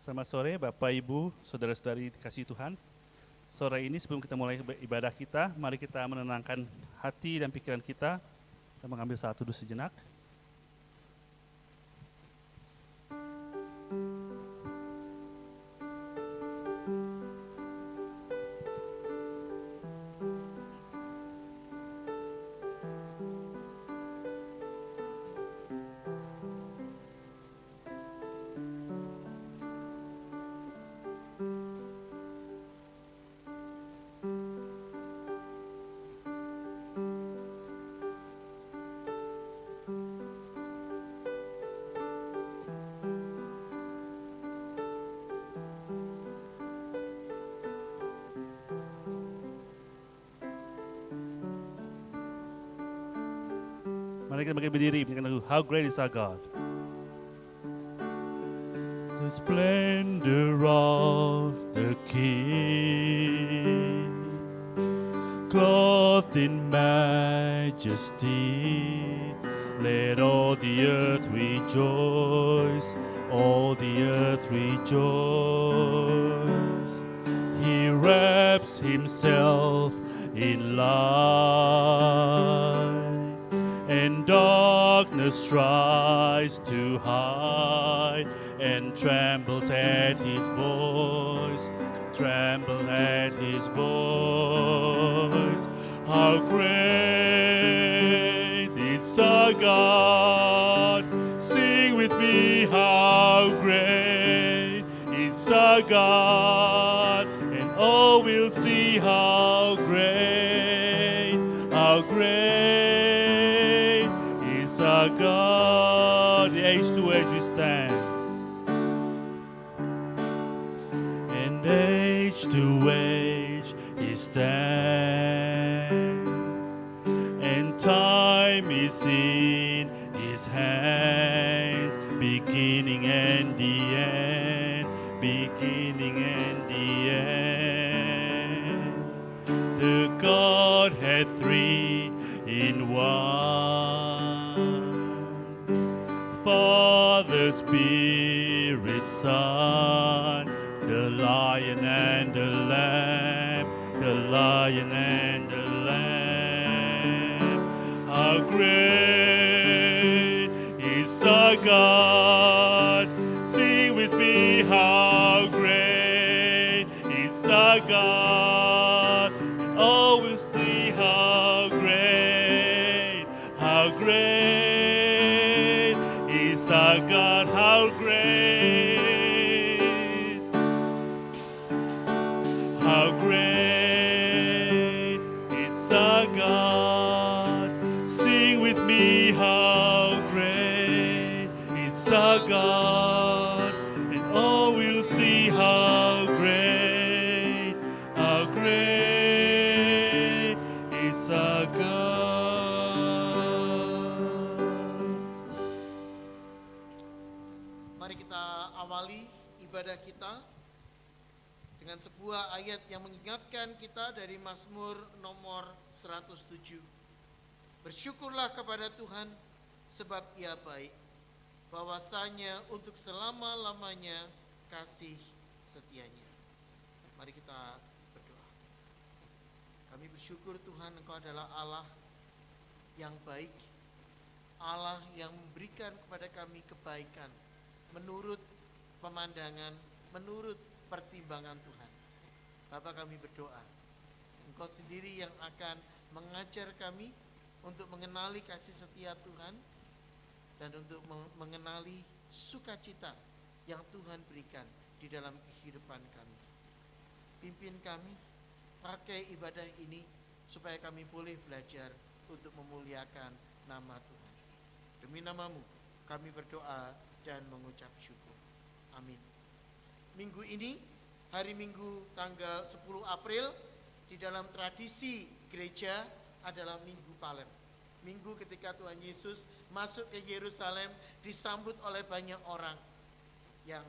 Selamat sore Bapak, Ibu, Saudara-saudari dikasihi Tuhan. Sore ini sebelum kita mulai ibadah kita, mari kita menenangkan hati dan pikiran kita dan mengambil saat teduh sejenak. Mari kita berdiri, menyanyikan lagu How Great Is Our God. The splendor of the King, clothed in majesty, let all the earth rejoice, all the earth rejoice. He wraps himself in light, and darkness tries to hide, and trembles at his voice, tremble at his voice. How great is our God! Sing with me, how great is our God! And all will see how great is our God. Age to age we stand, and age to age he stands, and time is in his hands, beginning and the end, beginning and the end. The Godhead three in one, Father, Spirit, Son, the Lion and the Lamb, the Lion and the Lamb. How great is our God! Sing with me, how great is our God! And all will see how great is our God, how great is our God. Sing with me, how great is our God, and all will see how great is our God. Mari kita awali ibadah kita dengan sebuah ayat yang mengingatkan kita dari Mazmur nomor 107. Bersyukurlah kepada Tuhan sebab Ia baik, bahwasanya untuk selama-lamanya kasih setianya. Mari kita berdoa. Kami bersyukur Tuhan, Engkau adalah Allah yang baik, Allah yang memberikan kepada kami kebaikan menurut pemandangan, menurut pertimbangan Tuhan. Bapa, kami berdoa, Engkau sendiri yang akan mengajar kami untuk mengenali kasih setia Tuhan dan untuk mengenali sukacita yang Tuhan berikan di dalam kehidupan kami. Pimpin kami, pakai ibadah ini supaya kami boleh belajar untuk memuliakan nama Tuhan. Demi nama-Mu kami berdoa dan mengucap syukur. Amin. Minggu ini, hari Minggu tanggal 10 April, di dalam tradisi gereja adalah Minggu Palem. Minggu ketika Tuhan Yesus masuk ke Yerusalem, disambut oleh banyak orang yang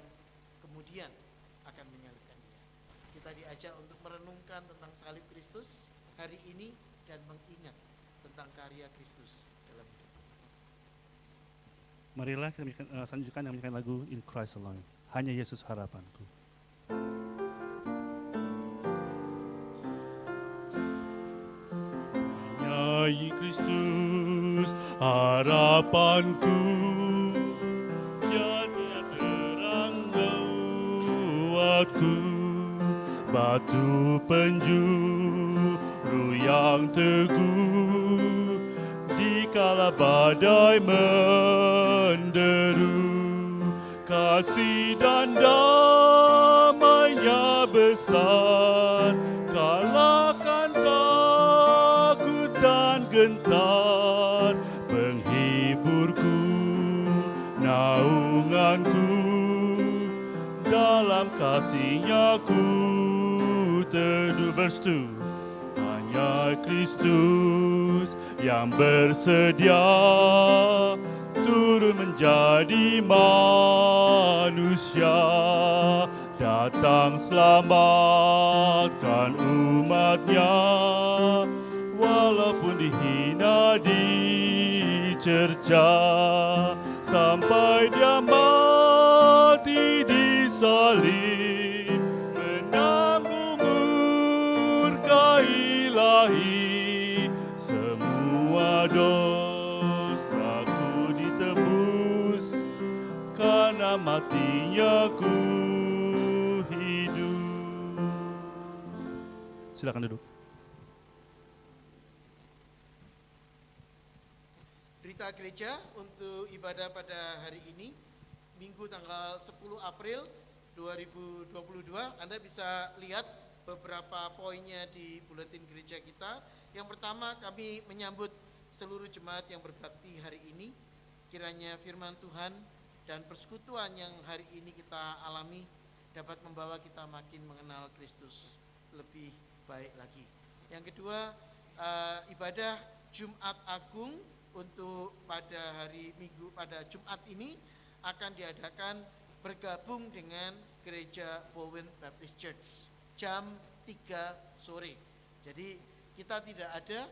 kemudian akan menyalibkan Dia. Kita diajak untuk merenungkan tentang salib Kristus hari ini dan mengingat tentang karya Kristus dalam hidup. Marilah kita selanjutkan yang menyanyikan lagu In Christ Alone. Hanya Yesus harapanku. Hanya Kristus harapanku, Dia terang lewatku, batu penjuru yang teguh, dikala badai menderu, kasih dan damai-Nya besar, kalahkan takut dan gentar, penghiburku, naunganku, dalam kasih-Nya ku teduh. Verse 2. Hanya Kristus yang bersedia turun menjadi manusia, datang selamatkan umat-Nya, walaupun dihina, dicerca, sampai Dia mati di salib, menanggung murka Ilahi, semua dosaku ditebus, karena mati-Nya ku hidup. Silakan duduk. Berita gereja untuk ibadah pada hari ini, Minggu tanggal 10 April 2022. Anda bisa lihat beberapa poinnya di buletin gereja kita. Yang pertama, kami menyambut seluruh jemaat yang berbakti hari ini. Kiranya firman Tuhan dan persekutuan yang hari ini kita alami dapat membawa kita makin mengenal Kristus lebih baik lagi. Yang kedua, ibadah Jumat Agung untuk pada hari Minggu, pada Jumat ini akan diadakan bergabung dengan Gereja Bowen Baptist Church jam 3 sore. Jadi kita tidak ada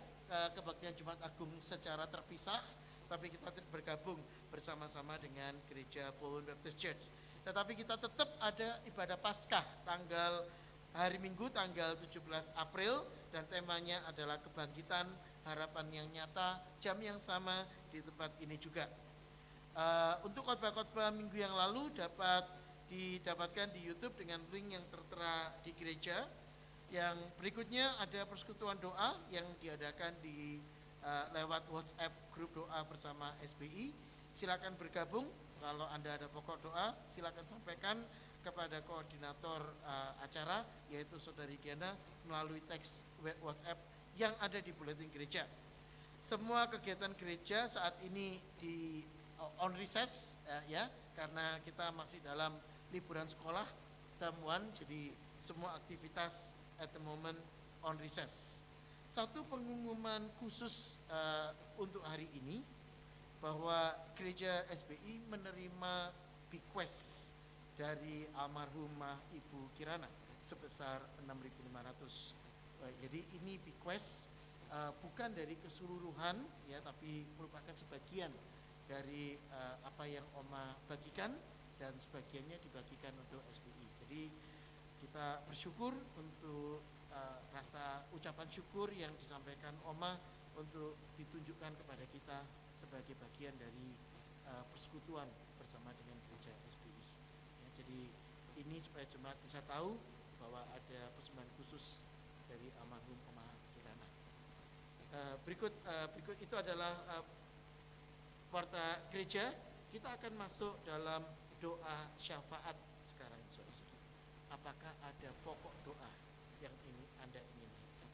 kebaktian Jumat Agung secara terpisah, tapi kita bergabung bersama-sama dengan Gereja Bowen Baptist Church. Tetapi kita tetap ada ibadah Paskah tanggal hari Minggu tanggal 17 April, dan temanya adalah kebangkitan harapan yang nyata, jam yang sama di tempat ini juga. Untuk khotbah-khotbah minggu yang lalu dapat didapatkan di YouTube dengan link yang tertera di gereja. Yang berikutnya ada persekutuan doa yang diadakan di lewat WhatsApp grup doa bersama SBI. Silakan bergabung. Kalau Anda ada pokok doa, silakan sampaikan kepada koordinator acara, yaitu Saudari Diana, melalui teks WhatsApp yang ada di buletin gereja. Semua kegiatan gereja saat ini di on recess ya, karena kita masih dalam liburan sekolah term 1, jadi semua aktivitas at the moment on recess. Satu pengumuman khusus untuk hari ini, bahwa gereja SBI menerima bequest dari almarhumah Ibu Kirana sebesar 6.500. Jadi ini bequest bukan dari keseluruhan ya, tapi merupakan sebagian dari apa yang Oma bagikan, dan sebagiannya dibagikan untuk SBI. Jadi kita bersyukur untuk rasa ucapan syukur yang disampaikan Oma untuk ditunjukkan kepada kita sebagai bagian dari persekutuan bersama dengan gereja SBI. Ya, jadi ini supaya jemaat bisa tahu bahwa ada persembahan khusus dari almarhum Oma Kirana. Berikut itu adalah warta gereja. Kita akan masuk dalam doa syafaat sekarang, saudara-saudara. Apakah ada pokok doa yang ini Anda inginkan?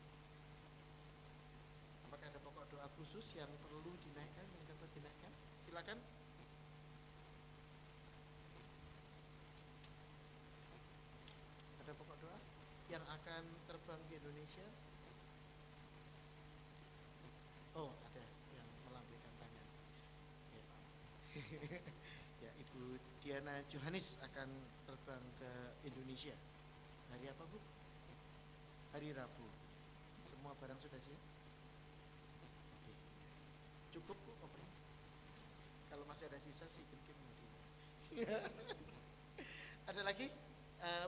Apakah ada pokok doa khusus yang perlu dinaikkan, yang dapat dinaikkan? Silakan. Ada pokok doa yang akan terbang ke Indonesia? Oh, ada yang melambaikan tangan. Ya. Ya, Ibu Diana Johannes akan terbang ke Indonesia. Hari apa, Bu? Hari Rabu. Semua barang sudah siap? Oke. Cukup, Bu, kopernya? Kalau masih ada sisa sih mungkin nanti. Ada lagi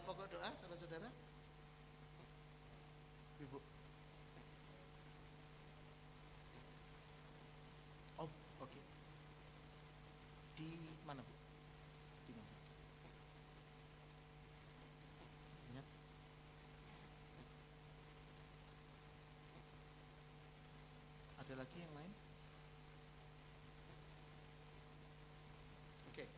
pokok doa saudara-saudara? Ibu. Oh, oke. Di mana, Bu? Di mana? Ingat. Ada lagi yang lain? Oke.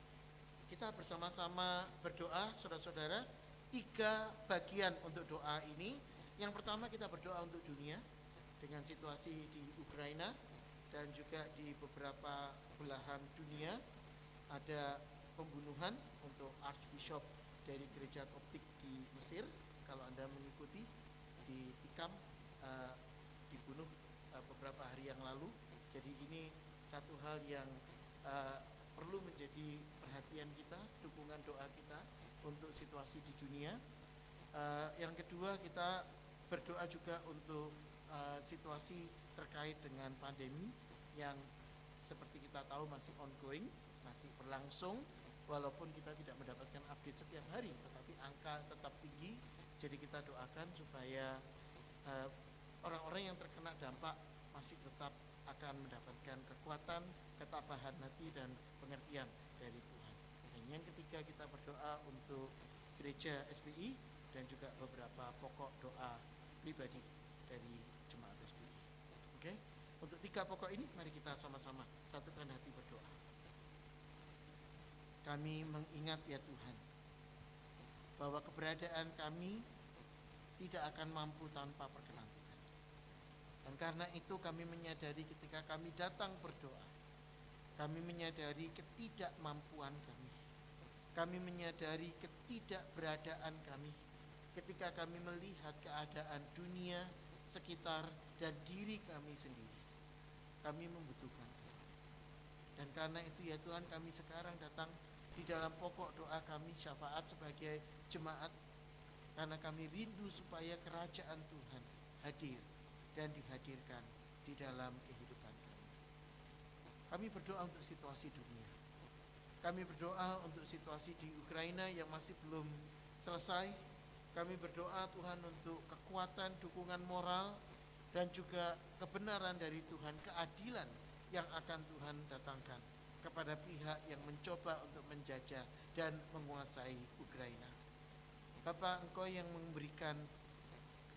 Kita bersama-sama berdoa, saudara-saudara. 3 bagian untuk doa ini. Yang pertama kita berdoa untuk dunia dengan situasi di Ukraina dan juga di beberapa belahan dunia ada pembunuhan untuk Archbishop dari gereja Koptik di Mesir. Kalau Anda mengikuti di Tikam dibunuh beberapa hari yang lalu. Jadi ini satu hal yang perlu menjadi perhatian kita, dukungan doa kita untuk situasi di dunia. Yang kedua kita berdoa juga untuk situasi terkait dengan pandemi yang seperti kita tahu masih ongoing, masih berlangsung, walaupun kita tidak mendapatkan update setiap hari, tetapi angka tetap tinggi. Jadi kita doakan supaya orang-orang yang terkena dampak masih tetap akan mendapatkan kekuatan, ketabahan hati dan pengertian dari Tuhan. Dan yang ketiga kita berdoa untuk gereja SPI dan juga beberapa pokok doa pribadi dari jemaat SPI. Oke, untuk 3 pokok ini mari kita sama-sama satukan hati berdoa. Kami mengingat ya Tuhan bahwa keberadaan kami tidak akan mampu tanpa perkenan Tuhan. Dan karena itu kami menyadari ketika kami datang berdoa, kami menyadari ketidakmampuan kami. Kami menyadari ketidakberadaan kami ketika kami melihat keadaan dunia sekitar dan diri kami sendiri. Kami membutuhkan Tuhan. Dan karena itu ya Tuhan, kami sekarang datang di dalam pokok doa kami syafaat sebagai jemaat, karena kami rindu supaya kerajaan Tuhan hadir dan dihadirkan di dalam kehidupan kami. Kami berdoa untuk situasi dunia. Kami berdoa untuk situasi di Ukraina yang masih belum selesai. Kami berdoa Tuhan untuk kekuatan, dukungan moral, dan juga kebenaran dari Tuhan, keadilan yang akan Tuhan datangkan kepada pihak yang mencoba untuk menjajah dan menguasai Ukraina. Bapa, Engkau yang memberikan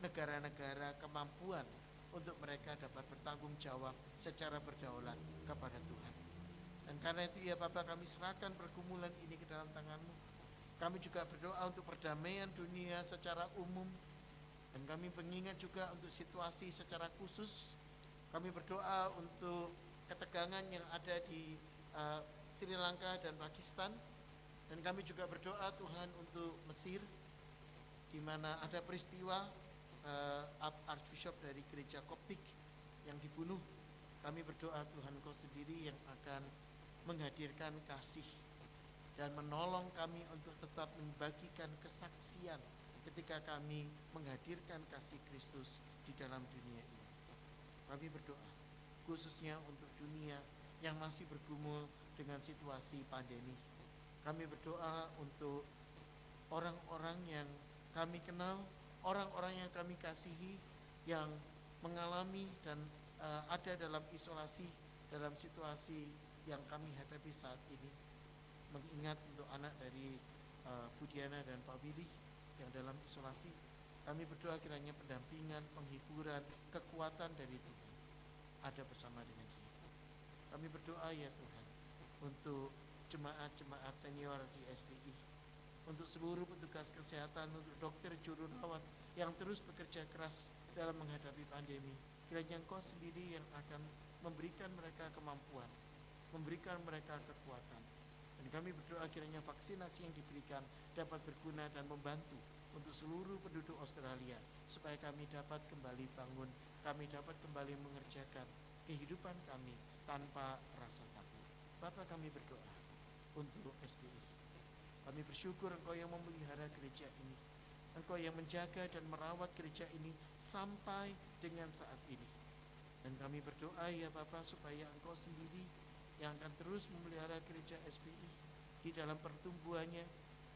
negara-negara kemampuan untuk mereka dapat bertanggung jawab secara berdaulat kepada Tuhan. Dan karena itu ya Bapa, kami serahkan pergumulan ini ke dalam tangan-Mu. Kami juga berdoa untuk perdamaian dunia secara umum. Dan kami mengingat juga untuk situasi secara khusus. Kami berdoa untuk ketegangan yang ada di Sri Lanka dan Pakistan. Dan kami juga berdoa Tuhan untuk Mesir, di mana ada peristiwa Archbishop dari gereja Koptik yang dibunuh. Kami berdoa Tuhan Engkau sendiri yang akan menghadirkan kasih dan menolong kami untuk tetap membagikan kesaksian ketika kami menghadirkan kasih Kristus di dalam dunia ini. Kami berdoa khususnya untuk dunia yang masih bergumul dengan situasi pandemi. Kami berdoa untuk orang-orang yang kami kenal, orang-orang yang kami kasihi, yang mengalami dan ada dalam isolasi, dalam situasi yang kami hadapi saat ini. Mengingat untuk anak dari Budiana dan Pak Willy yang dalam isolasi, kami berdoa kiranya pendampingan, penghiburan, kekuatan dari Tuhan ada bersama dengan dia. Kami berdoa ya Tuhan untuk jemaat-jemaat senior di SPI, untuk seluruh petugas kesehatan, untuk dokter juru rawat yang terus bekerja keras dalam menghadapi pandemi. Kiranya Engkau sendiri yang akan memberikan mereka kemampuan, memberikan mereka kekuatan. Dan kami berdoa kiranya vaksinasi yang diberikan dapat berguna dan membantu untuk seluruh penduduk Australia, supaya kami dapat kembali bangun, kami dapat kembali mengerjakan kehidupan kami tanpa rasa takut. Bapa, kami berdoa untuk SPI. Kami bersyukur Engkau yang memelihara gereja ini, Engkau yang menjaga dan merawat gereja ini sampai dengan saat ini. Dan kami berdoa ya Bapa, supaya Engkau sendiri yang akan terus memelihara gereja SPI di dalam pertumbuhannya,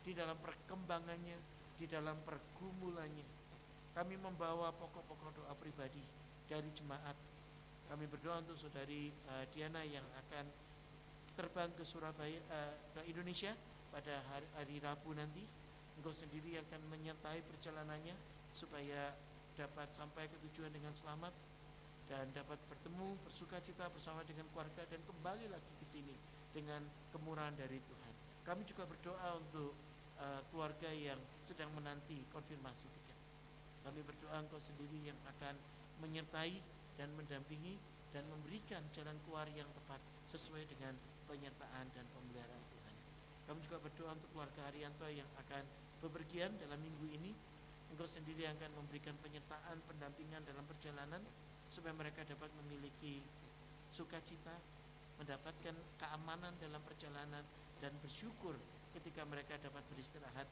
di dalam perkembangannya, di dalam pergumulannya. Kami membawa pokok-pokok doa pribadi dari jemaat. Kami berdoa untuk saudari Diana yang akan terbang ke Surabaya, ke Indonesia pada hari Rabu nanti. Engkau sendiri akan menyertai perjalanannya supaya dapat sampai ke tujuan dengan selamat dan dapat bertemu, bersukacita bersama dengan keluarga dan kembali lagi ke sini dengan kemurahan dari Tuhan. Kami juga berdoa untuk keluarga yang sedang menanti konfirmasi tiket. Kami berdoa Engkau sendiri yang akan menyertai dan mendampingi dan memberikan jalan keluar yang tepat sesuai dengan penyertaan dan pemeliharaan Tuhan. Kami juga berdoa untuk keluarga Haryanto yang akan bepergian dalam minggu ini. Engkau sendiri akan memberikan penyertaan, pendampingan dalam perjalanan supaya mereka dapat memiliki sukacita, mendapatkan keamanan dalam perjalanan dan bersyukur ketika mereka dapat beristirahat,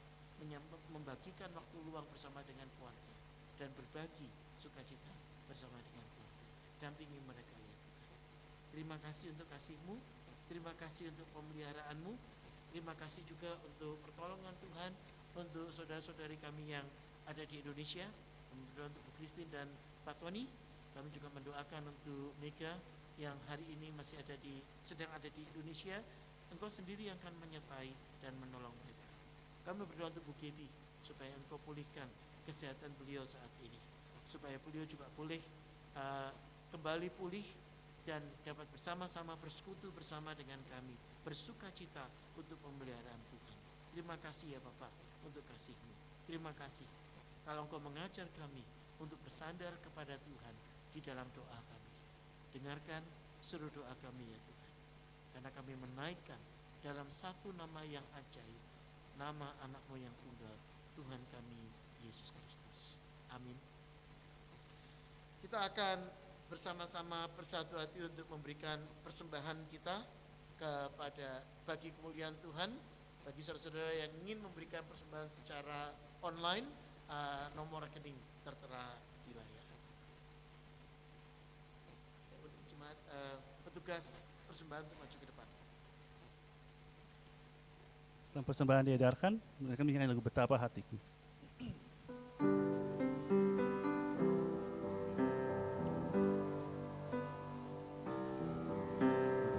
membagikan waktu luang bersama dengan keluarga dan berbagi sukacita bersama dengan keluarga. Dampingi mereka ya Tuhan. Terima kasih untuk kasih-Mu, terima kasih untuk pemeliharaanmu, terima kasih juga untuk pertolongan Tuhan untuk saudara-saudari kami yang ada di Indonesia. Kami berdoa untuk Bu Christine dan Pak Tony. Kami juga mendoakan untuk Mega yang hari ini masih sedang ada di Indonesia. Engkau sendiri yang akan menyertai dan menolong mereka. Kami berdoa untuk Bu Gebi supaya Engkau pulihkan kesehatan beliau saat ini, supaya beliau juga boleh kembali pulih dan dapat bersama-sama bersekutu bersama dengan kami, bersukacita untuk pemeliharaan Tuhan. Terima kasih ya Bapak untuk kasih-Mu. Terima kasih kalau Engkau mengajar kami untuk bersandar kepada Tuhan di dalam doa kami. Dengarkan seluruh doa kami ya Tuhan, karena kami menaikkan dalam satu nama yang ajaib, nama anak-Mu yang tunggal, Tuhan kami Yesus Kristus. Amin. Kita akan bersama-sama bersatu hati untuk memberikan persembahan kita bagi kemuliaan Tuhan. Bagi saudara-saudara yang ingin memberikan persembahan secara online, nomor rekening tertera di layar. Saya undang jemaat petugas persembahan untuk maju ke depan. Setelah persembahan diedarkan, mereka menyanyi lagu Betapa Hatiku.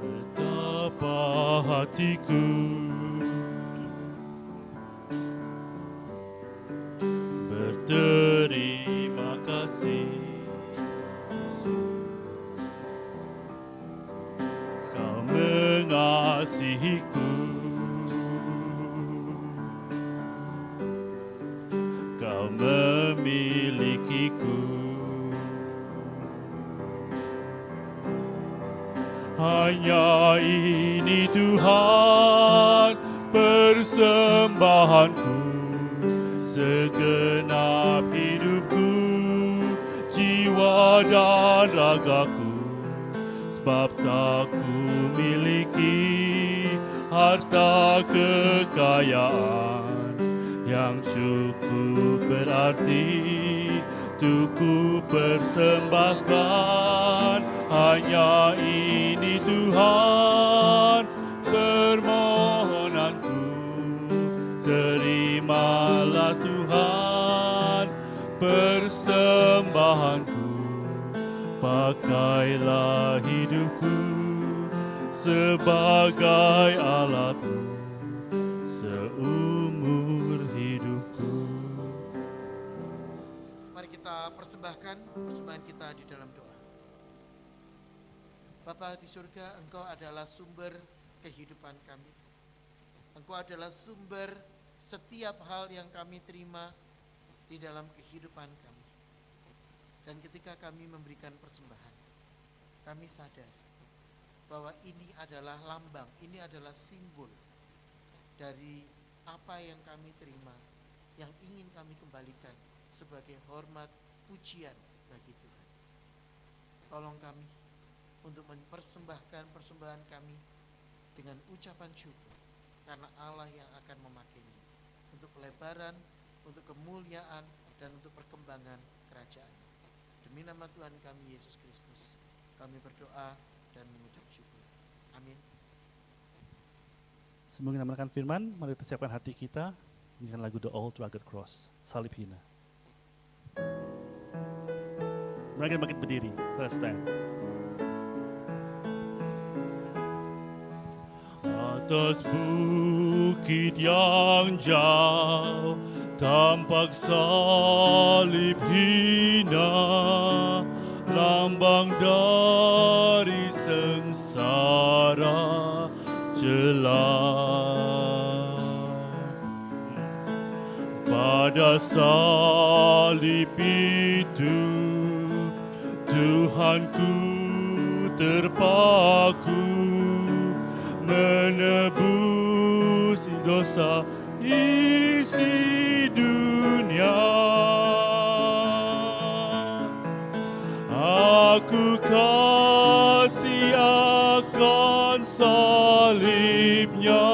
Betapa hatiku berterima kasih, Kau mengasihiku, Kau memilikiku. Hanya ini Tuhan persembahanku, segenap hidupku, jiwa dan ragaku. Sebab tak ku miliki harta kekayaan yang cukup berarti untuk ku persembahkan. Hanya ini Tuhan permohonanku, terimalah Tuhan persembahanku. Pakailah hidupku sebagai alatmu seumur hidupku. Mari kita persembahkan persembahan kita di dalam doa. Bapa di surga, Engkau adalah sumber kehidupan kami. Engkau adalah sumber setiap hal yang kami terima di dalam kehidupan kami. Dan ketika kami memberikan persembahan, kami sadar bahwa ini adalah lambang, ini adalah simbol dari apa yang kami terima, yang ingin kami kembalikan sebagai hormat, pujian bagi Tuhan. Tolong kami untuk mempersembahkan persembahan kami dengan ucapan syukur, karena Allah yang akan memakainya untuk pelebaran, untuk kemuliaan, dan untuk perkembangan kerajaan. Demi nama Tuhan kami Yesus Kristus, kami berdoa dan mengucap syukur. Amin. Sebelum kita mendengarkan firman, mari kita siapkan hati kita dengan lagu The Old Rugged Cross, Salib Hina. Mari kita bangkit berdiri, let's stand. Atas bukit yang jauh tampak salib hina, lambang dari sengsara jelas. Pada salib itu Tuhanku terpaku, menebus dosa isi dunia. Aku kasih akan salibnya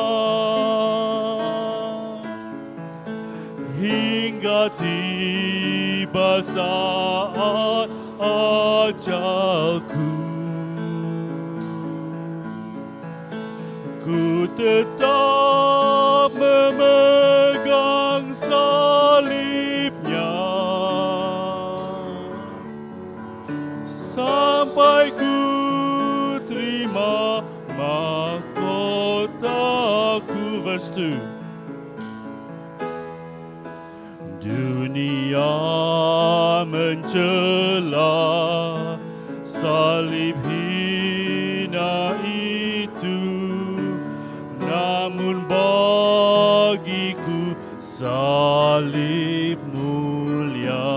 hingga tiba saat ajalku. Ku tetap memegang salibnya sampai ku terima mahkotaku. Verse 2. Dunia mencela salib hina itu, namun bagiku salib mulia.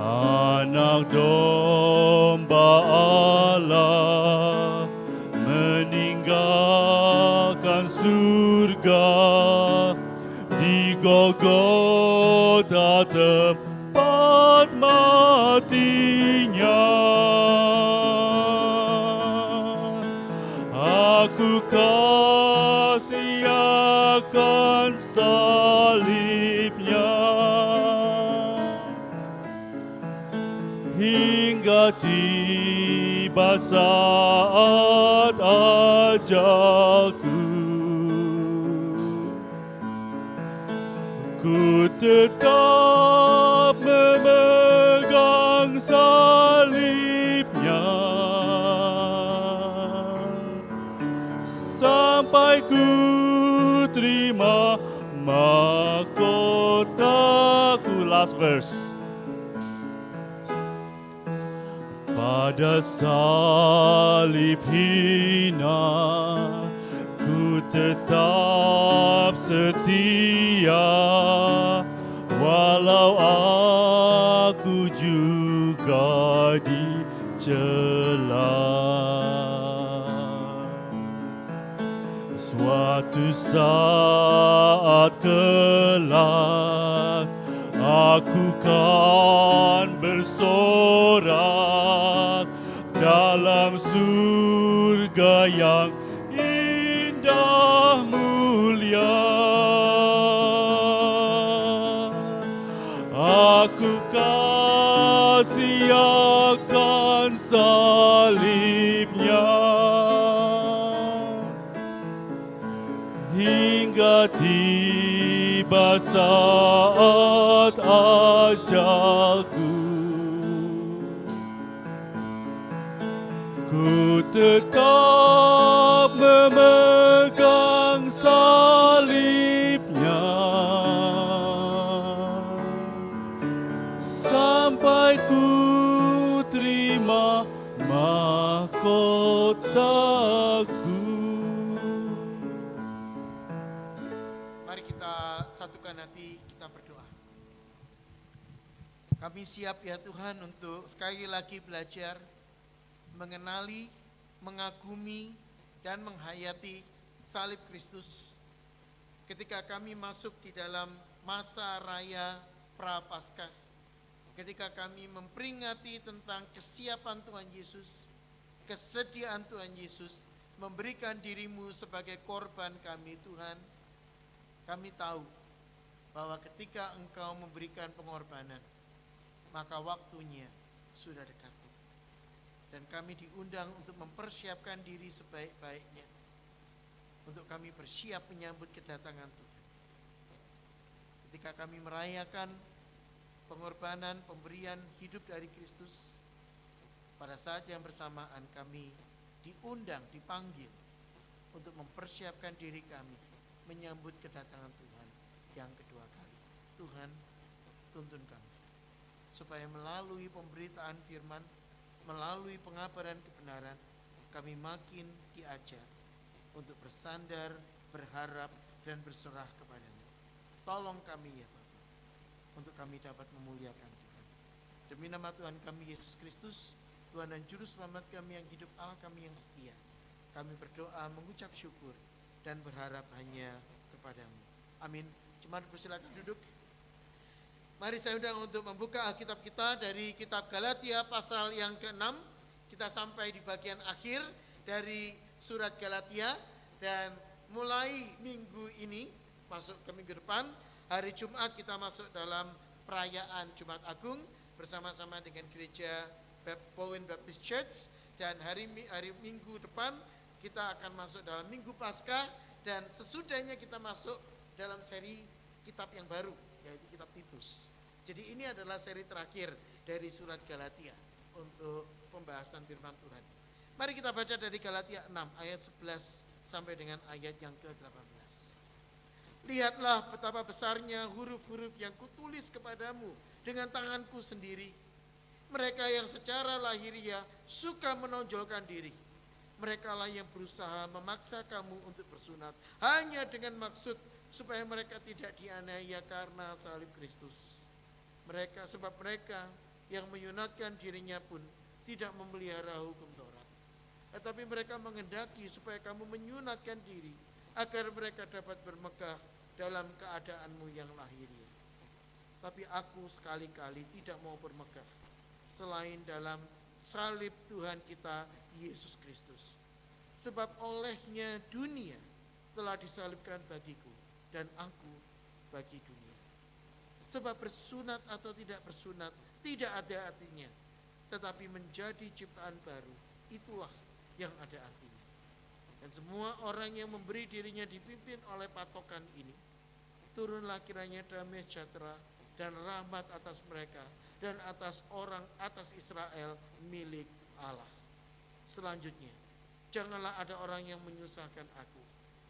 Anak domba Allah meninggalkan surga, di Golgota tempat matinya. Aku kasih akan salibnya hingga tiba saat ajalku. Ku tetap memegang salibnya sampai ku terima mahkotaku. Last verse. Pada salib hina ku tetap setia, walau aku juga dicela. Suatu saat kelak aku kan bersorak dalam surga yang indah mulia. Aku kasih akan salibnya hingga tiba saat ajalku. Ku tetap memegang salibnya sampai ku terima mahkotaku. Mari kita satukan hati, kita berdoa. Kami siap ya Tuhan untuk sekali lagi belajar mengenali, mengagumi, dan menghayati salib Kristus ketika kami masuk di dalam masa raya Prapaskah, ketika kami memperingati tentang kesiapan Tuhan Yesus, kesediaan Tuhan Yesus memberikan dirimu sebagai korban kami. Tuhan, kami tahu bahwa ketika Engkau memberikan pengorbanan, maka waktunya sudah dekat. Dan kami diundang untuk mempersiapkan diri sebaik-baiknya, untuk kami bersiap menyambut kedatangan Tuhan. Ketika kami merayakan pengorbanan, pemberian hidup dari Kristus, pada saat yang bersamaan kami diundang, dipanggil untuk mempersiapkan diri kami menyambut kedatangan Tuhan yang kedua kali. Tuhan, tuntun kami supaya melalui pemberitaan firman, melalui pengabaran kebenaran, kami makin diajar untuk bersandar, berharap, dan berserah kepada-Mu. Tolong kami ya Bapa, untuk kami dapat memuliakan Tuhan. Demi nama Tuhan kami Yesus Kristus, Tuhan dan Juru Selamat kami yang hidup, Allah kami yang setia, kami berdoa, mengucap syukur, dan berharap hanya kepada-Mu. Amin. Jemaat persilakan duduk. Mari saya undang untuk membuka Alkitab kita dari kitab Galatia pasal yang ke-6. Kita sampai di bagian akhir dari surat Galatia, dan mulai minggu ini masuk ke minggu depan, hari Jumat kita masuk dalam perayaan Jumat Agung bersama-sama dengan gereja Pauline Baptist Church, dan hari minggu depan kita akan masuk dalam Minggu Paskah, dan sesudahnya kita masuk dalam seri kitab yang baru, yaitu kitab Titus. Jadi ini adalah seri terakhir dari surat Galatia untuk pembahasan firman Tuhan. Mari kita baca dari Galatia 6 ayat 11 sampai dengan ayat yang ke-18. Lihatlah betapa besarnya huruf-huruf yang kutulis kepadamu dengan tanganku sendiri. Mereka yang secara lahiriah suka menonjolkan diri, merekalah yang berusaha memaksa kamu untuk bersunat hanya dengan maksud supaya mereka tidak dianiaya karena salib Kristus. Sebab mereka yang menyunatkan dirinya pun tidak memelihara hukum Taurat, tetapi mereka menghendaki supaya kamu menyunatkan diri agar mereka dapat bermegah dalam keadaanmu yang lahiriah. Tapi aku sekali-kali tidak mau bermegah selain dalam salib Tuhan kita Yesus Kristus. Sebab olehnya dunia telah disalibkan bagiku, dan aku bagi dunia. Sebab bersunat atau tidak bersunat tidak ada artinya, tetapi menjadi ciptaan baru, itulah yang ada artinya. Dan semua orang yang memberi dirinya dipimpin oleh patokan ini, turunlah kiranya damai sejahtera dan rahmat atas mereka dan atas Israel milik Allah. Selanjutnya, janganlah ada orang yang menyusahkan aku,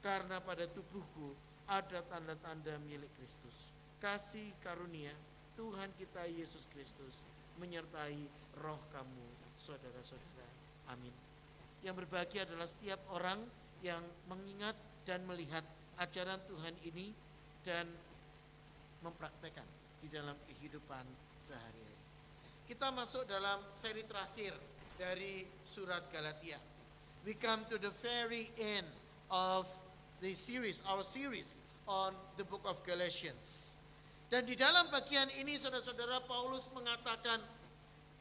karena pada tubuhku ada tanda-tanda milik Kristus. Kasih karunia Tuhan kita Yesus Kristus menyertai roh kamu, saudara-saudara. Amin. Yang berbahagia adalah setiap orang yang mengingat dan melihat ajaran Tuhan ini dan mempraktekkan di dalam kehidupan sehari-hari. Kita masuk dalam seri terakhir dari surat Galatia. We come to the very end of the series, our series on the book of Galatians. Dan di dalam bagian ini saudara-saudara, Paulus mengatakan,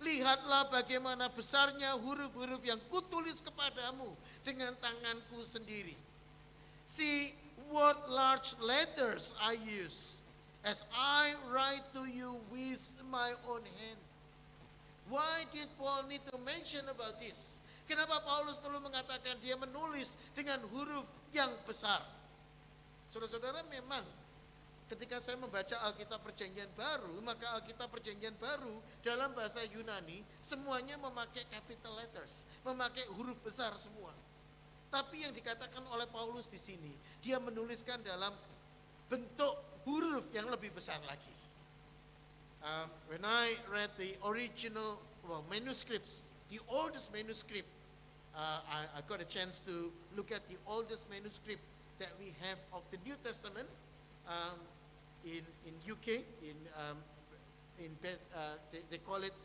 lihatlah bagaimana besarnya huruf-huruf yang kutulis kepadamu dengan tanganku sendiri. See what large letters I use as I write to you with my own hand. Why did Paul need to mention about this? Kenapa Paulus perlu mengatakan dia menulis dengan huruf yang besar? Saudara-saudara, memang ketika saya membaca Alkitab Perjanjian Baru, maka Alkitab Perjanjian Baru dalam bahasa Yunani semuanya memakai capital letters, memakai huruf besar semua. Tapi yang dikatakan oleh Paulus di sini, dia menuliskan dalam bentuk huruf yang lebih besar lagi. When I read the original manuscripts, the oldest manuscript, I got a chance to look at the oldest manuscript that we have of the New Testament. In UK, they call it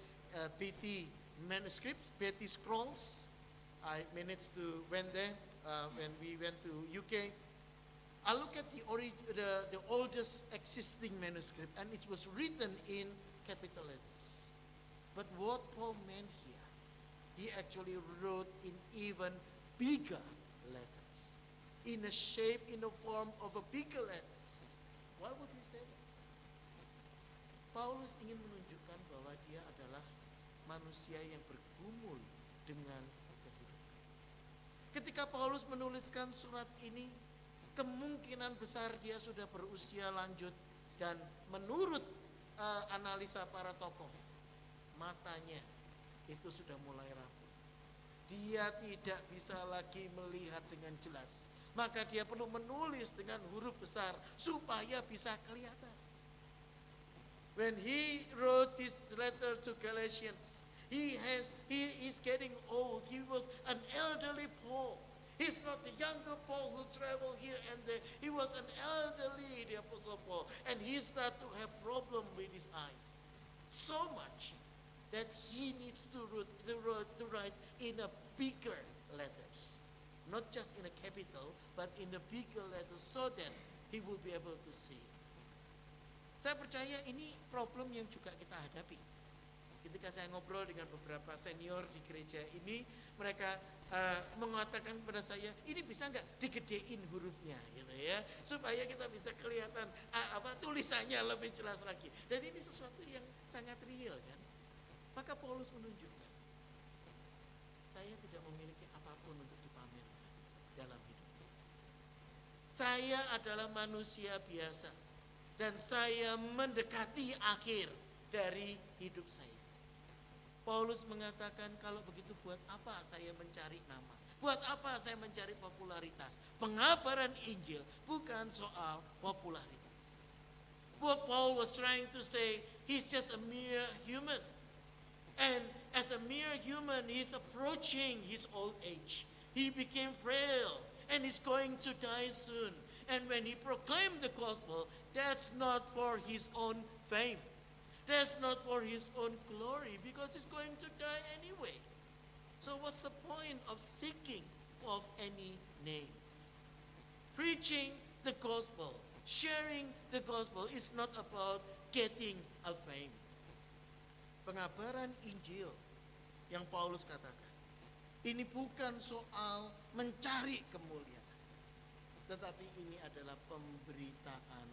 Beatty manuscripts, Beatty scrolls. I managed to went there when we went to UK. I look at the oldest existing manuscript, and it was written in capital letters. But what Paul meant here, he actually wrote in even bigger letters, in a shape, in a form of a bigger letters. Why would he say that? Paulus ingin menunjukkan bahwa dia adalah manusia yang bergumul dengan kehidupan. Ketika Paulus menuliskan surat ini, kemungkinan besar dia sudah berusia lanjut dan menurut analisa para tokoh, matanya itu sudah mulai rapuh. Dia tidak bisa lagi melihat dengan jelas. Maka dia perlu menulis dengan huruf besar supaya bisa kelihatan. When he wrote this letter to Galatians, he is getting old. He was an elderly Paul. He's not the younger Paul who traveled here and there. He was an elderly, the Apostle Paul. And he started to have problem with his eyes. So much that he needs to write in a bigger letters. Not just in a capital, but in a bigger letters so that he will be able to see. Saya percaya ini problem yang juga kita hadapi. Ketika saya ngobrol dengan beberapa senior di gereja ini, mereka mengatakan kepada saya, ini bisa nggak digedein hurufnya, gitu ya, supaya kita bisa kelihatan tulisannya lebih jelas lagi. Dan ini sesuatu yang sangat real, kan? Maka Paulus menunjukkan, saya tidak memiliki apapun untuk dipamerkan dalam hidup. Saya adalah manusia biasa dan saya mendekati akhir dari hidup saya. Paulus mengatakan, kalau begitu buat apa saya mencari nama? Buat apa saya mencari popularitas? Pengabaran Injil bukan soal popularitas. What Paul was trying to say, he's just a mere human. And as a mere human, he's approaching his old age. He became frail and he's going to die soon. And when he proclaimed the gospel, that's not for his own fame. That's not for his own glory, because he's going to die anyway. So what's the point of seeking of any names? Preaching the gospel, sharing the gospel is not about getting a fame. Pengabaran Injil yang Paulus katakan, ini bukan soal mencari kemuliaan, tetapi ini adalah pemberitaan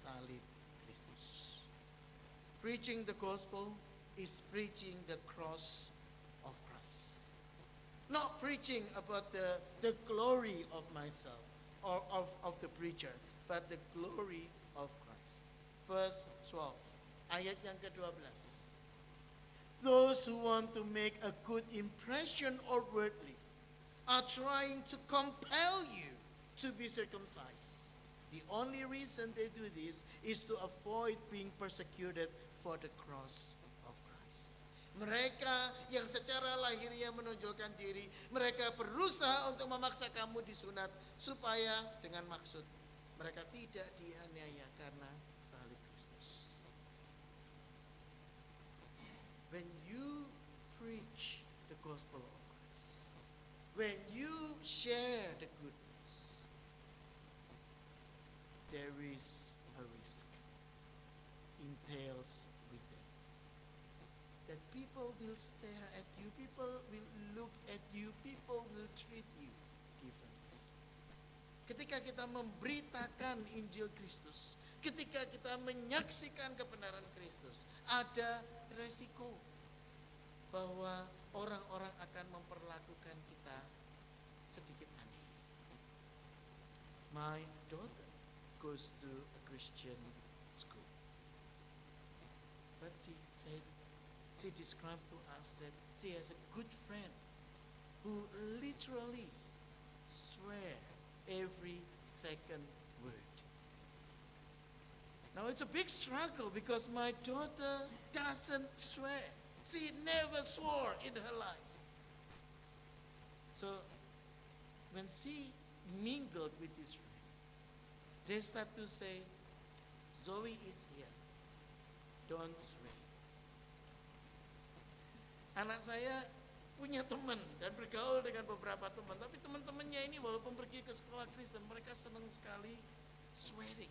salib Kristus. Preaching the gospel is preaching the cross of Christ. Not preaching about the glory of myself or of the preacher, but the glory of Christ. Verse 12, ayat yang ke-12. Those who want to make a good impression outwardly are trying to compel you to be circumcised. The only reason they do this is to avoid being persecuted for the cross of Christ. Mereka yang secara lahiriah menonjolkan diri, mereka berusaha untuk memaksa kamu disunat supaya dengan maksud mereka tidak dianiaya karena salib Kristus. When you preach the gospel of Christ, when you share the good news, there is a risk entails with it. That people will stare at you, people will look at you, people will treat you differently. Ketika kita memberitakan Injil Kristus, ketika kita menyaksikan kebenaran Kristus, ada resiko bahwa orang-orang akan memperlakukan kita sedikit aneh. My daughter goes to a Christian school. But she described to us that she has a good friend who literally swear every second word. Now it's a big struggle because my daughter doesn't swear. She never swore in her life. So when she mingled with this friend, they start to say, Zoe is here, don't swear. Anak saya punya teman dan bergaul dengan beberapa teman, tapi teman-temannya ini walaupun pergi ke sekolah Kristen, mereka senang sekali swearing.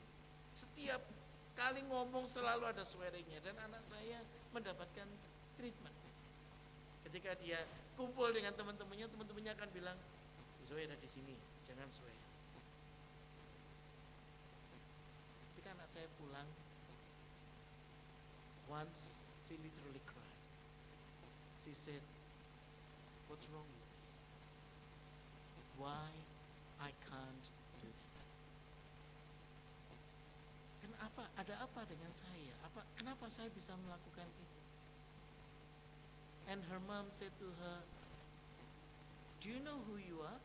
Setiap kali ngomong selalu ada swearingnya, dan anak saya mendapatkan treatment. Ketika dia kumpul dengan teman-temannya, teman-temannya akan bilang, si Zoe ada di sini, jangan swear. Ketika anak saya pulang, once she literally cried. She said, What's wrong with me? Why I can't do that? Kenapa? Ada apa dengan saya? Kenapa saya bisa melakukan itu? And her mom said to her, do you know who you are?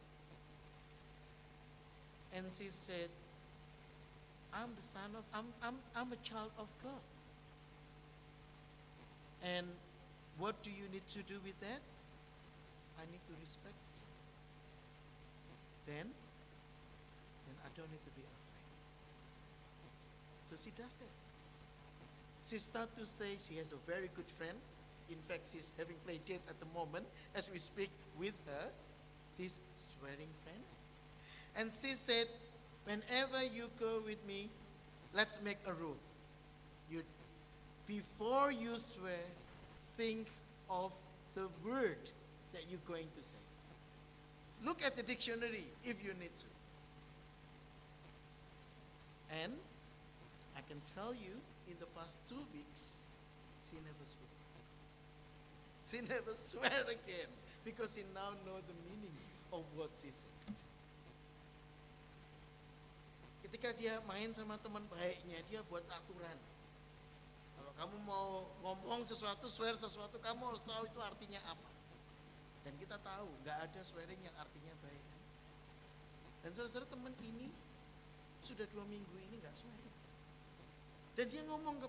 And she said, I'm a child of God. And what do you need to do with that? I need to respect him. Then I don't need to be afraid. So she does that. She starts to say she has a very good friend. In fact, she's having play date at the moment as we speak with her, this swearing friend. And she said, whenever you go with me, let's make a rule. Before you swear, think of the word that you're going to say. Look at the dictionary if you need to. And I can tell you, in the past 2 weeks, she never swore. She never swear again because she now knows the meaning of what she said. Ketika dia main sama teman baiknya, dia buat aturan. Kalau kamu mau ngomong sesuatu, swear sesuatu, kamu harus tahu itu artinya apa. Dan kita tahu, nggak ada swearing yang artinya baik. Dan saudara-saudara, teman ini sudah 2 minggu ini nggak swearing. Dan dia ngomong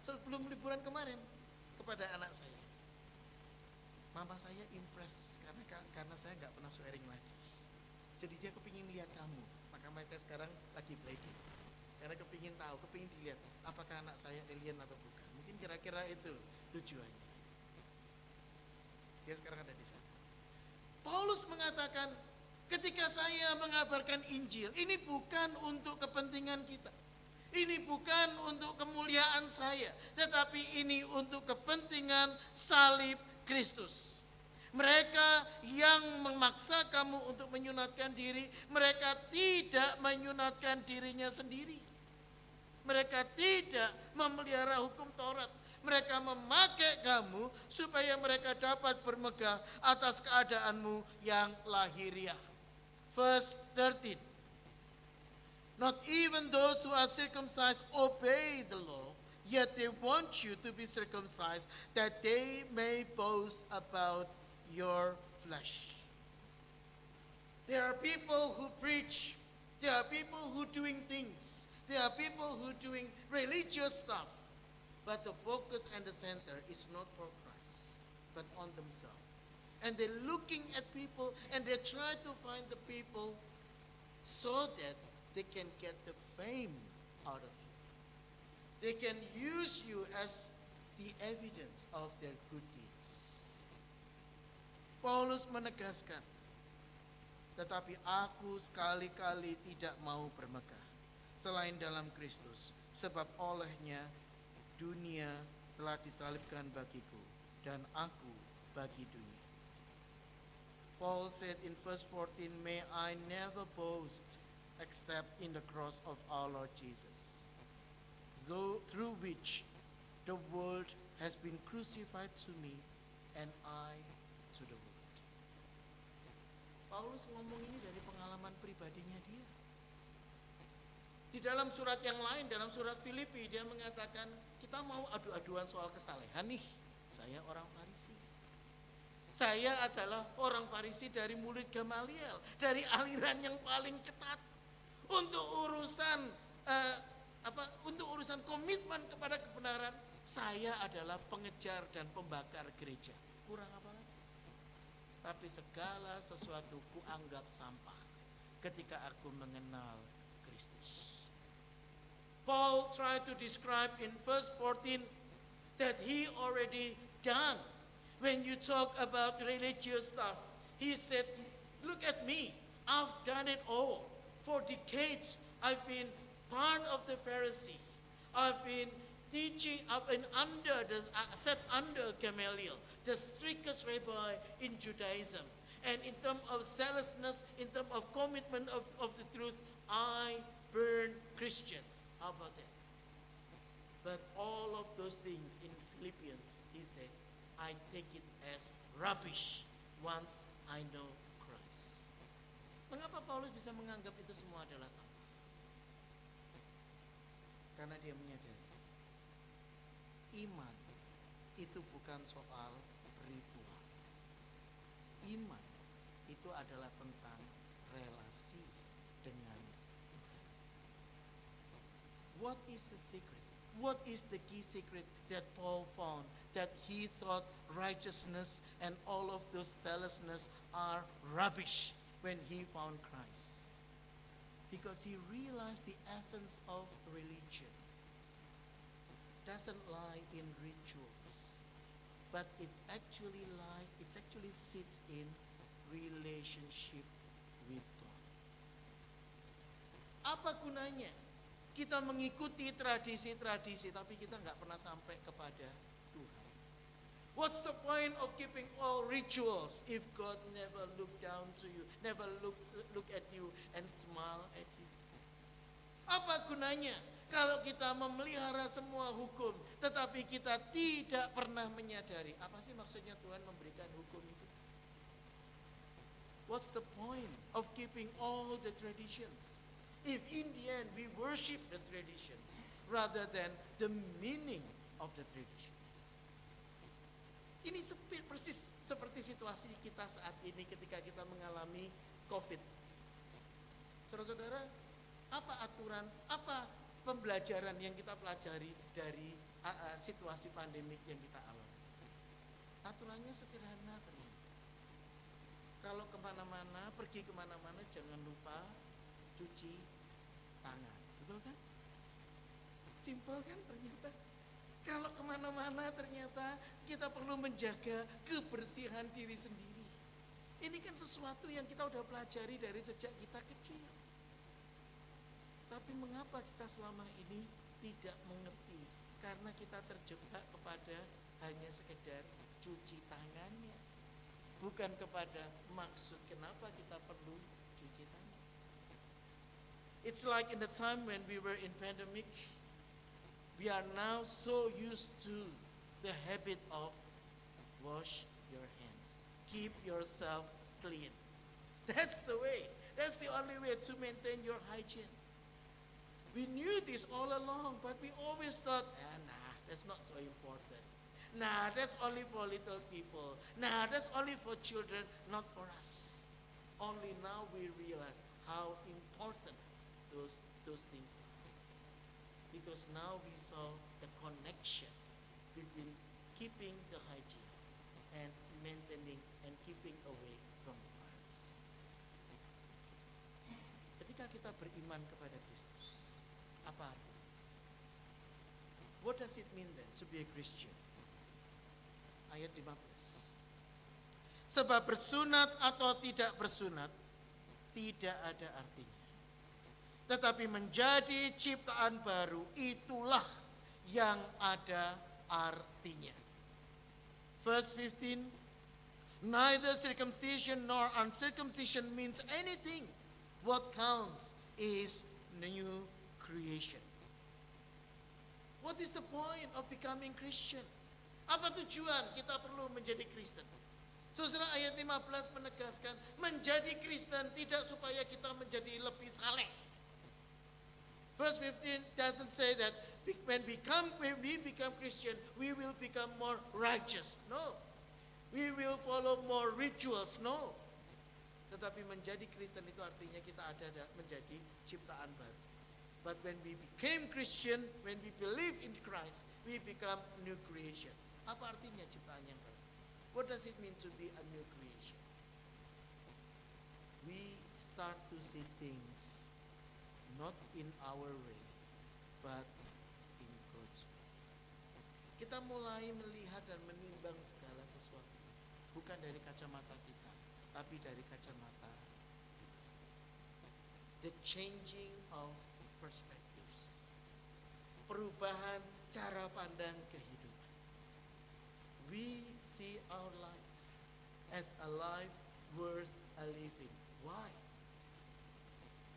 sebelum liburan kemarin, kepada anak saya, mama saya impress karena saya nggak pernah swearing lagi. Jadi dia kepingin lihat kamu, maka mereka sekarang lagi play date. Karena kepingin dilihat apakah anak saya alien atau bukan. Mungkin kira-kira itu tujuannya. Dia sekarang ada di sana. Paulus mengatakan, ketika saya mengabarkan Injil, ini bukan untuk kepentingan kita. Ini bukan untuk kemuliaan saya, tetapi ini untuk kepentingan salib Kristus. Mereka yang memaksa kamu untuk menyunatkan diri, mereka tidak menyunatkan dirinya sendiri. Mereka tidak memelihara hukum Taurat. Mereka memakai kamu supaya mereka dapat bermegah atas keadaanmu yang lahiriah. Verse 13. Not even those who are circumcised obey the law, yet they want you to be circumcised, that they may boast about your flesh. There are people who preach, there are people who doing things, there are people who doing religious stuff, but the focus and the center is not for Christ, but on themselves. And they're looking at people and they try to find the people so that they can get the fame out of you. They can use you as the evidence of their good deeds. Paulus menegaskan, tetapi aku sekali-kali tidak mau bermegah selain dalam Kristus, sebab olehnya dunia telah disalibkan bagiku dan aku bagi dunia. Paul said in verse 14, may I never boast except in the cross of our Lord Jesus, through which the world has been crucified to me and I to the world. Paulus ngomong ini dari pengalaman pribadinya dia. Di dalam surat yang lain, dalam surat Filipi, dia mengatakan, kita mau adu-aduan soal kesalehan nih. Saya orang Farisi. Saya adalah orang Farisi dari murid Gamaliel, dari aliran yang paling ketat. Untuk urusan komitmen kepada kebenaran, saya adalah pengejar dan pembakar gereja. Kurang apa lagi? Tapi segala sesuatu kuanggap sampah ketika aku mengenal Kristus. Paul tried to describe in verse 14 that he already done. When you talk about religious stuff, he said, look at me, I've done it all. For decades, I've been part of the Pharisee. I've been teaching, I've been set under Gamaliel, the strictest rabbi in Judaism. And in terms of zealousness, in terms of commitment of the truth, I burn Christians. How about that? But all of those things in Philippians, he said, I take it as rubbish once I know Christ. Mengapa Paulus bisa menganggap itu semua adalah sampah? Karena dia menyadari iman itu bukan soal ritual. Iman itu adalah tentang relasi dengan Tuhan. What is the secret? What is the key secret that Paul found? That he thought righteousness and all of those zealousness are rubbish when he found Christ. Because he realized the essence of religion doesn't lie in rituals, but it actually sits in relationship with God. Apa gunanya kita mengikuti tradisi-tradisi tapi kita nggak pernah sampai kepada Tuhan? What's the point of keeping all rituals if God never look down to you, never look at you and smile at you? Apa gunanya kalau kita memelihara semua hukum tetapi kita tidak pernah menyadari apa sih maksudnya Tuhan memberikan hukum itu? What's the point of keeping all the traditions if in the end we worship the traditions rather than the meaning of the traditions? Ini persis seperti situasi kita saat ini ketika kita mengalami COVID. Saudara-saudara, apa aturan, apa pembelajaran yang kita pelajari dari situasi pandemik yang kita alami? Aturannya sederhana ternyata. Kalau kemana-mana, pergi kemana-mana jangan lupa cuci tangan. Betul kan? Simpel kan ternyata? Kalau kemana-mana ternyata kita perlu menjaga kebersihan diri sendiri. Ini kan sesuatu yang kita udah pelajari dari sejak kita kecil. Tapi mengapa kita selama ini tidak mengerti? Karena kita terjebak kepada hanya sekedar cuci tangannya. Bukan kepada maksud kenapa kita perlu cuci tangan. It's like in the time when we were in pandemic, we are now so used to the habit of wash your hands. Keep yourself clean. That's the way. That's the only way to maintain your hygiene. We knew this all along, but we always thought, that's not so important. That's only for little people. That's only for children, not for us. Only now we realize how important those things are. Because now we saw the connection between keeping the hygiene and maintaining and keeping away from the virus. Ketika kita beriman kepada Kristus, apa artinya? What does it mean then to be a Christian? Ayat 15. Sebab bersunat atau tidak bersunat tidak ada artinya. Tetapi menjadi ciptaan baru itulah yang ada artinya. Verse 15, neither circumcision nor uncircumcision means anything. What counts is new creation. What is the point of becoming Christian? Apa tujuan kita perlu menjadi Kristen? Saudara, ayat 15 menegaskan menjadi Kristen tidak supaya kita menjadi lebih saleh. Verse 15 doesn't say that when we become Christian, we will become more righteous. No. We will follow more rituals. No. Tetapi menjadi Kristen itu artinya kita menjadi ciptaan baru. But when we became Christian, when we believe in Christ, we become new creation. Apa artinya ciptaan yang baru? What does it mean to be a new creation? We start to see things not in our way, but in God's way. Kita mulai melihat dan menimbang segala sesuatu, bukan dari kacamata kita, tapi dari kacamata the changing of perspectives. Perubahan cara pandang kehidupan. We see our life as a life worth a living. Why?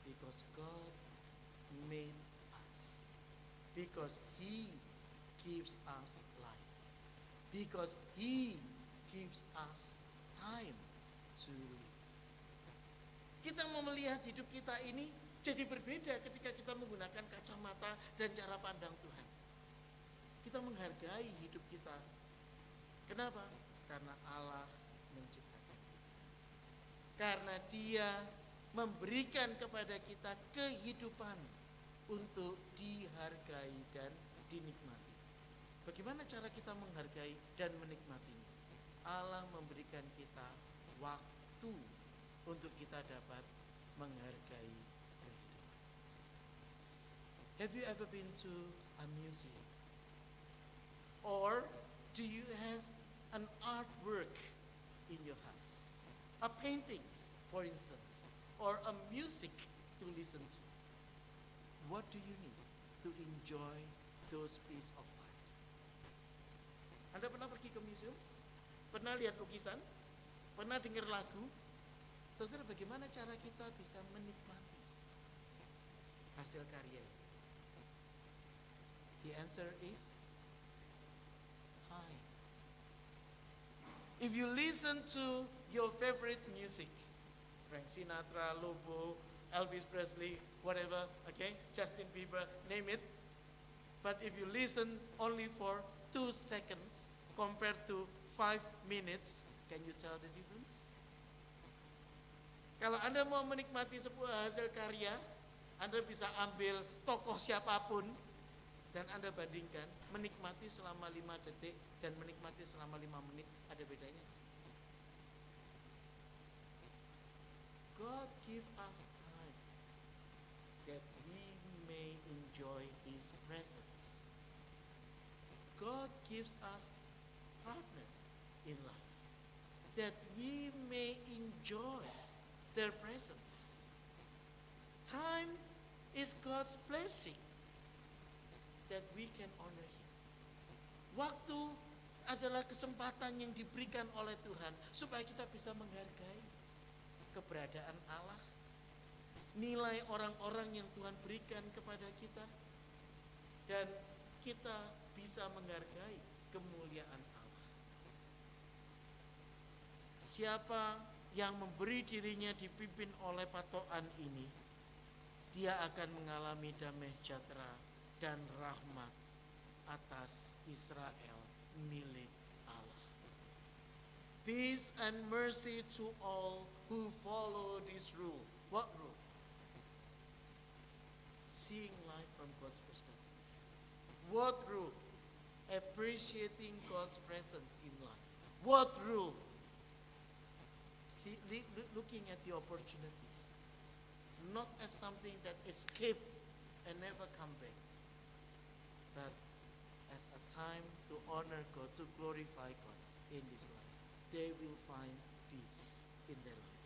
Because God made us. Because He gives us life. Because He gives us time to live. Kita mau melihat hidup kita ini jadi berbeda ketika kita menggunakan kacamata dan cara pandang Tuhan. Kita menghargai hidup kita. Kenapa? Karena Allah menciptakan kita. Karena Dia memberikan kepada kita kehidupan untuk dihargai dan dinikmati. Bagaimana cara kita menghargai dan menikmatinya? Allah memberikan kita waktu untuk kita dapat menghargai kehidupan. Have you ever been to a museum? Or do you have an artwork in your house? A paintings, for instance, or a music to listen to? What do you need to enjoy those piece of art? Anda pernah pergi ke museum? Pernah lihat lukisan? Pernah dengar lagu? Saudara, bagaimana cara kita bisa menikmati hasil karya? The answer is time. If you listen to your favorite music, Frank Sinatra, Lobo, Elvis Presley, whatever, okay, Justin Bieber, name it. But if you listen only for 2 seconds compared to 5 minutes, can you tell the difference? Kalau Anda mau menikmati sebuah hasil karya, Anda bisa ambil tokoh siapapun dan Anda bandingkan, menikmati selama 5 detik dan menikmati selama 5 menit, ada bedanya. God give us time that we may enjoy His presence. God gives us partners in life that we may enjoy their presence. Time is God's blessing that we can honor Him. Waktu adalah kesempatan yang diberikan oleh Tuhan supaya kita bisa menghargai keberadaan Allah, nilai orang-orang yang Tuhan berikan kepada kita, dan kita bisa menghargai kemuliaan Allah. Siapa yang memberi dirinya dipimpin oleh patokan ini, dia akan mengalami damai sejahtera dan rahmat atas Israel milik Allah. Peace and mercy to all who follow this rule. What rule? Seeing life from God's perspective. What rule? Appreciating God's presence in life. What rule? Looking at the opportunity, not as something that escape and never come back, but as a time to honor God, to glorify God in this life. They will find peace in their life.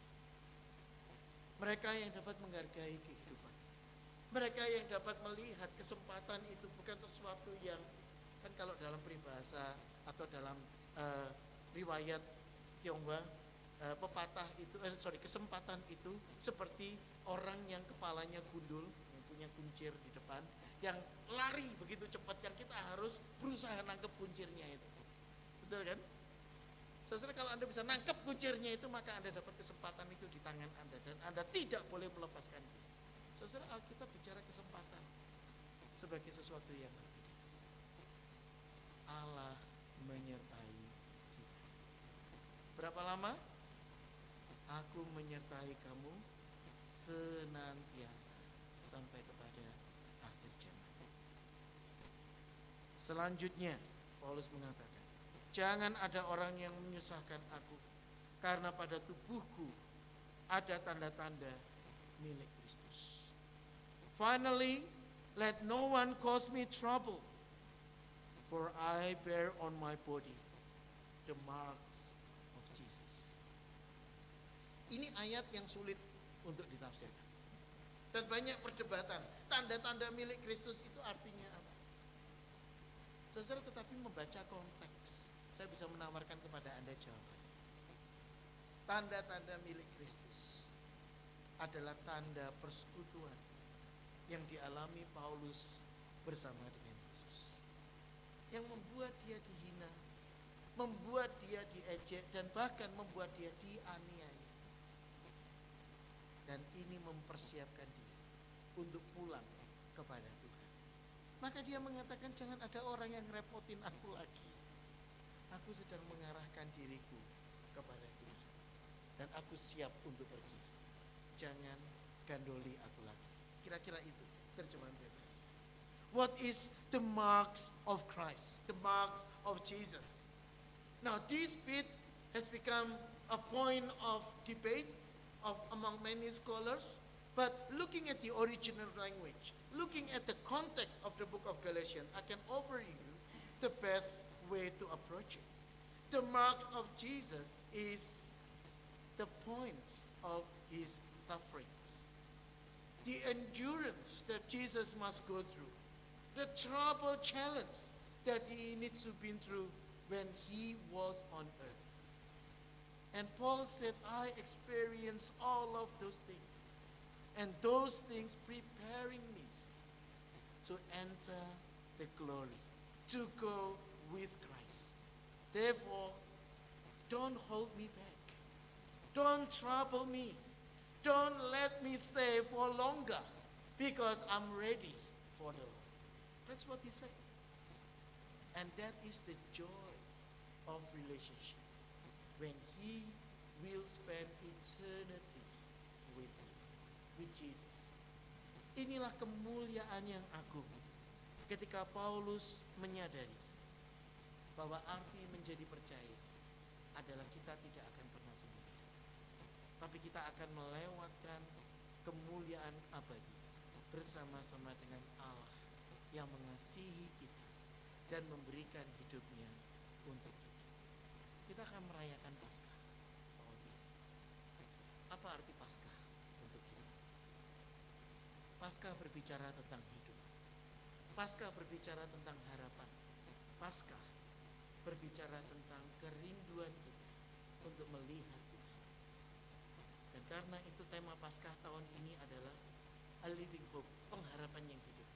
Mereka yang dapat menghargai kehidupan, mereka yang dapat melihat kesempatan itu bukan sesuatu yang, kan kalau dalam peribahasa atau dalam riwayat Tionghoa, pepatah itu, kesempatan itu seperti orang yang kepalanya gundul, yang punya kuncir di depan, yang lari begitu cepat, yang kita harus berusaha nangkep kuncirnya itu. Betul kan? Saudara, kalau Anda bisa nangkep kuncirnya itu, maka Anda dapat kesempatan itu di tangan Anda dan Anda tidak boleh melepaskan dia. Saudara, Alkitab bicara kesempatan sebagai sesuatu yang berbeda. Allah menyertai kita. Berapa lama? Aku menyertai kamu senantiasa sampai kepada akhir zaman. Selanjutnya, Paulus mengatakan, jangan ada orang yang menyusahkan aku, karena pada tubuhku ada tanda-tanda milik Kristus. Finally, let no one cause me trouble, for I bear on my body the marks of Jesus. Ini ayat yang sulit untuk ditafsirkan. Dan banyak perdebatan, tanda-tanda milik Kristus itu artinya apa? Saudara, tetapi membaca konteks, saya bisa menawarkan kepada Anda jawaban. Tanda-tanda milik Kristus adalah tanda persekutuan yang dialami Paulus bersama dengan Yesus, yang membuat dia dihina, membuat dia diejek, dan bahkan membuat dia dianiaya. dan ini mempersiapkan dia untuk pulang kepada Tuhan. Maka dia mengatakan, jangan ada orang yang repotin aku lagi. Aku sedang mengarahkan diriku kepada Tuhan dan aku siap untuk pergi. Jangan gandoli aku lagi. Kira-kira itu terjemahan bebas. What is the marks of Christ? The marks of Jesus. Now this bit has become a point of debate among many scholars, but looking at the original language, looking at the context of the book of Galatians, I can offer you the best way to approach it. The marks of Jesus is the points of his sufferings, the endurance that Jesus must go through, the trouble challenge that he needs to be through when he was on earth. And Paul said, I experienced all of those things, and those things preparing me to enter the glory, to go with Christ. Therefore, don't hold me back. Don't trouble me. Don't let me stay for longer, because I'm ready for the Lord. That's what he said. And that is the joy of relationship, when he will spend eternity with you, with Jesus. Inilah kemuliaan yang agung ketika Paulus menyadari bahwa arti menjadi percaya adalah kita tidak akan pernah sendiri, tapi kita akan melewatkan kemuliaan abadi bersama-sama dengan Allah yang mengasihi kita dan memberikan hidupnya untuk kita. Kita akan merayakan Paskah. Apa arti Paskah untuk kita? Paskah berbicara tentang hidup. Paskah berbicara tentang harapan. Paskah berbicara tentang kerinduan kita untuk melihat Tuhan. Dan karena itu tema Paskah tahun ini adalah a living hope, pengharapan yang hidup,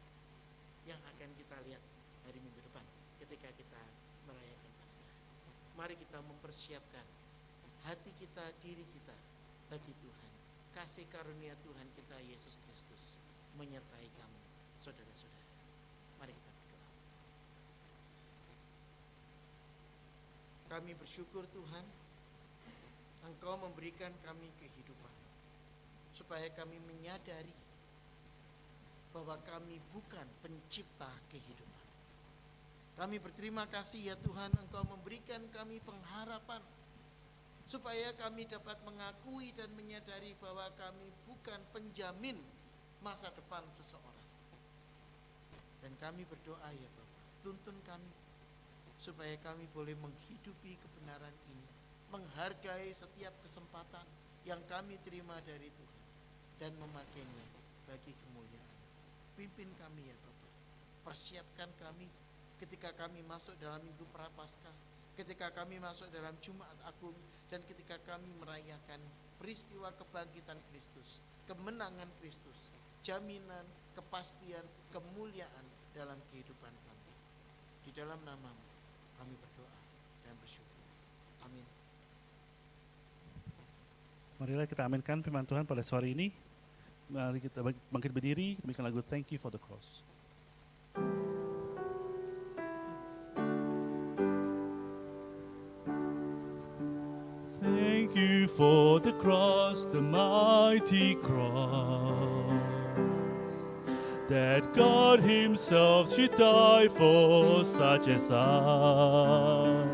yang akan kita lihat hari minggu depan ketika kita merayakan Paskah. Mari kita mempersiapkan hati kita, diri kita bagi Tuhan. Kasih karunia Tuhan kita Yesus Kristus menyertai kamu, saudara-saudara. Mari kita berdoa. Kami bersyukur Tuhan, Engkau memberikan kami kehidupan, supaya kami menyadari bahwa kami bukan pencipta kehidupan. Kami berterima kasih ya Tuhan, Engkau memberikan kami pengharapan, supaya kami dapat mengakui dan menyadari bahwa kami bukan penjamin masa depan seseorang. Dan kami berdoa ya Bapak, tuntun kami supaya kami boleh menghidupi kebenaran ini, menghargai setiap kesempatan yang kami terima dari Tuhan dan memakainya bagi kemuliaan. Pimpin kami ya Bapak, persiapkan kami ketika kami masuk dalam Minggu Prapaskah, ketika kami masuk dalam Jumat Agung, dan ketika kami merayakan peristiwa kebangkitan Kristus, kemenangan Kristus, jaminan, kepastian, kemuliaan dalam kehidupan kami. Di dalam nama-Mu kami berdoa dan bersyukur. Amin. Marilah kita aminkan firman Tuhan pada sore ini. Mari kita bangkit berdiri, demikian lagu Thank You for the Cross. Thank you for the cross, the mighty cross, that God Himself should die for such as us.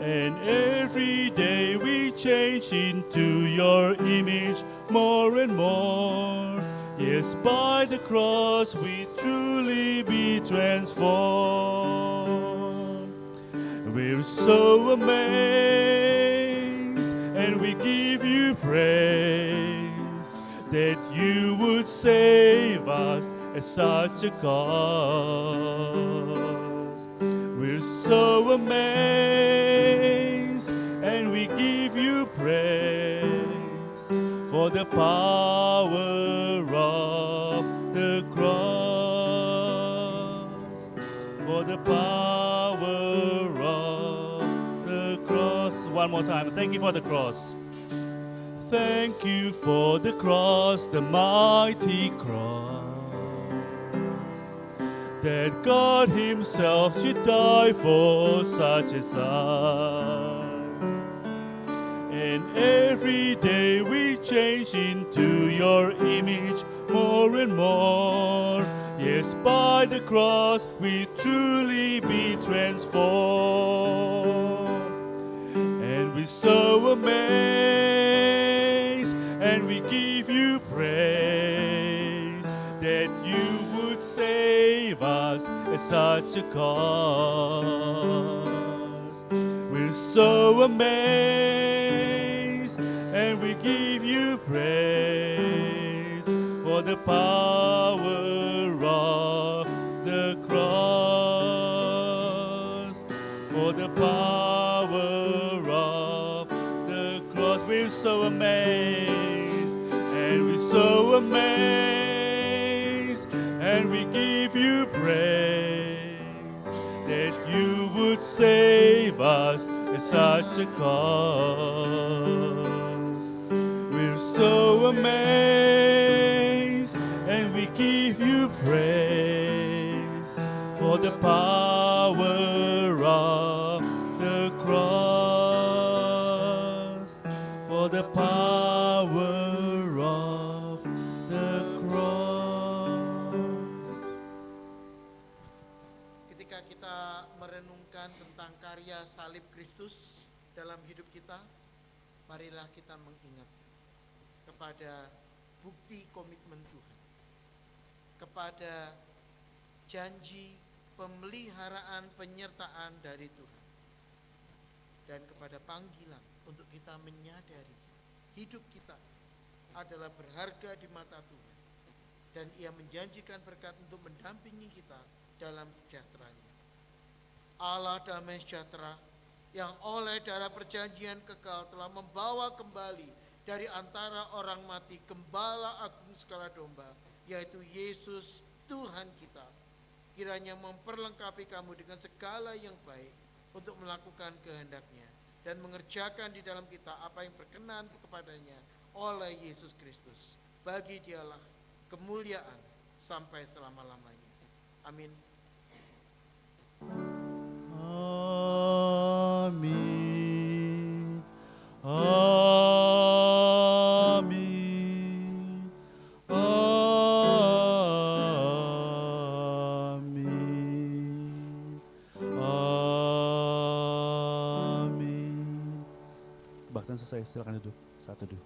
And every day we change into your image more and more. Yes, by the cross we truly be transformed. We're so amazed and we give you praise that you would save us at such a cost. We're so amazed and we give you praise for the power of the cross, for the power of the cross. One more time. Thank you for the cross. thank you for the cross, the mighty cross, that God Himself should die for such as us. And every day we change into your image more and more. Yes, by the cross we truly be transformed. And we're so amazed, and we give you praise that you would save us at such a cost. We're so amazed, and we give you praise for the power of the cross, for the power of the cross. We're so amazed, and we're so amazed, and we give you praise that you would save us at such a cost. We're so amazed, and we give you praise for the power of the cross, for the power of the cross. Ketika kita merenungkan tentang karya salib Kristus dalam hidup kita, marilah kita mengingat kepada bukti komitmen Tuhan, kepada janji pemeliharaan penyertaan dari Tuhan, dan kepada panggilan untuk kita menyadari hidup kita adalah berharga di mata Tuhan, dan Ia menjanjikan berkat untuk mendampingi kita dalam sejahtera-Nya. Allah damai sejahtera yang oleh darah perjanjian kekal telah membawa kembali dari antara orang mati Gembala Agung segala domba, yaitu Yesus Tuhan kita, kiranya memperlengkapi kamu dengan segala yang baik untuk melakukan kehendak-Nya dan mengerjakan di dalam kita apa yang berkenan kepadanya oleh Yesus Kristus. Bagi Dialah kemuliaan sampai selama-lamanya. Amin. Amin. Amin. Amin. Amin. Bahkan selesai, silakan duduk. Saat duduk.